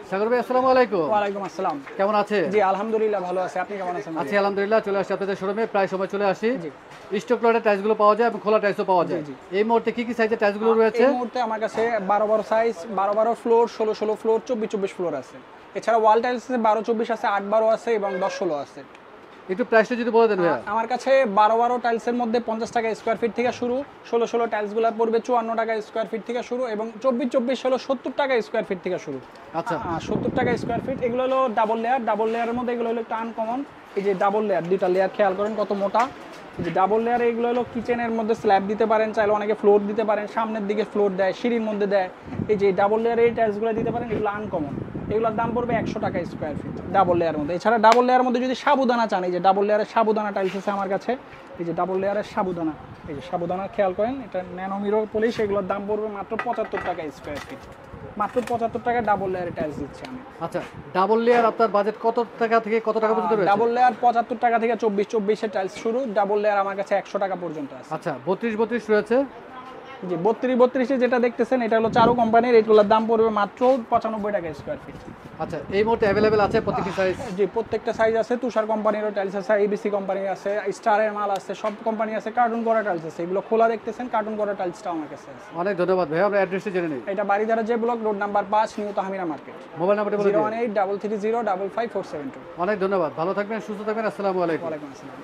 সাগর ভাই আসসালামু আলাইকুম। ওয়ালাইকুম আসসালাম। কেমন আছেন? জি আলহামদুলিল্লাহ ভালো আছি। আপনি কেমন আছেন? আছি আলহামদুলিল্লাহ। চলে আসছি আপনাদের শোরুমে, প্রায় সময় চলে আসি। জি স্টক লটের টাইলসগুলো পাওয়া যায় এবং খোলা টাইলসও পাওয়া জি যায়। জি। এই মুহূর্তে কি কি সাইজের টাইলসগুলো রয়েছে? এই মুহূর্তে আমার কাছে 12 সাইজ, 12 ফ্লোর, 16 ফ্লোর, 24 ফ্লোর আছে। এছাড়া ওয়াল টাইলস আছে 12-24 আছে, 8-12 আছে এবং 10-16 আছে। একটু প্রাইসটা যদি বলে দেন ভাইয়া। আমার কাছে 12 টাইলসের মধ্যে 50 টাকা স্কয়ার ফিট থেকে শুরু, 16 টাইলসগুলো পড়বে 54 টাকা স্কয়ার ফিট থেকে শুরু এবং 24 হলো 70 টাকা স্কয়ার ফিট থেকে শুরু। আচ্ছা 70 টাকা স্কয়ার ফিট। এগুলো হলো ডাবল লেয়ারের মধ্যে এগুলো হলো একটু আনকমন। এই যে ডাবল লেয়ার, দুইটা লেয়ার খেয়াল করেন কত মোটা। এই যে ডাবল লেয়ার, এগুলো হলো কিচেনের মধ্যে স্ল্যাব দিতে পারেন, চাইলে অনেকে ফ্লোর দিতে পারেন, সামনের দিকে ফ্লোর দেয়, সিঁড়ির মধ্যে দেয়। এই যে ডাবল লেয়ার এই টাইলসগুলো দিতে পারেন, এগুলো আনকমন। এগুলোর দাম পড়বে 100 টাকা স্কয়ার ফিট ডাবল লেয়ারের মধ্যে। এছাড়া ডাবল লেয়ারের মধ্যে যদি সাবুদানা চান, এই যে ডাবল লেয়ারের সাবুদানা টাইলস আছে আমার কাছে। এই যে ডাবল লেয়ারের সাবুদানা, এই যে সাবুদানা খেয়াল করেন, এটা ন্যানো মিরর পলিশ। এগুলোর দাম পড়বে মাত্র 75 টাকা স্কয়ার ফিট। মাত্র 75 টাকা ডাবল লেয়ারের টাইলস দিচ্ছি আমি। আচ্ছা, ডাবল লেয়ার আপনার বাজেট কত টাকা থেকে কত টাকা পর্যন্ত রয়েছে? ডাবল লেয়ার 75 টাকা থেকে 24 এর টাইলস শুরু। ডাবল লেয়ার আমার কাছে 100 টাকা পর্যন্ত আছে। আচ্ছা 32 রয়েছে। জি 32 যেটা দেখতেছেন এটা হলো চারু কোম্পানির। এগুলোর দাম পড়বে মাত্র 95 টাকা স্কয়ার ফিট। আচ্ছা এই মুহূর্তে অ্যাভেলেবেল আছে প্রত্যেকটি সাইজ? জি প্রত্যেকটা সাইজ আছে। তুষার কোম্পানিরও টাইলস আছে, এবিসি কোম্পানির আছে, স্টারের মাল আছে, সব কোম্পানি আছে। কার্টুন করা টাইলস আছে, এগুলো খোলা দেখতেছেন, কার্টুন করা টাইলসটাও আমার কাছে আছে। অনেক ধন্যবাদ ভাই, আমরা অ্যাড্রেসটা জেনে নিই। এটা বাড়িধারা যে block, road number 5, new Tahmira market. Mobile নাম্বারটা বলে দিন। 01833055472। অনেক ধন্যবাদ, ভালো থাকবেন, সুস্থ থাকবেন। আসসালামু আলাইকুম। ওয়ালাইকুম আসসালাম।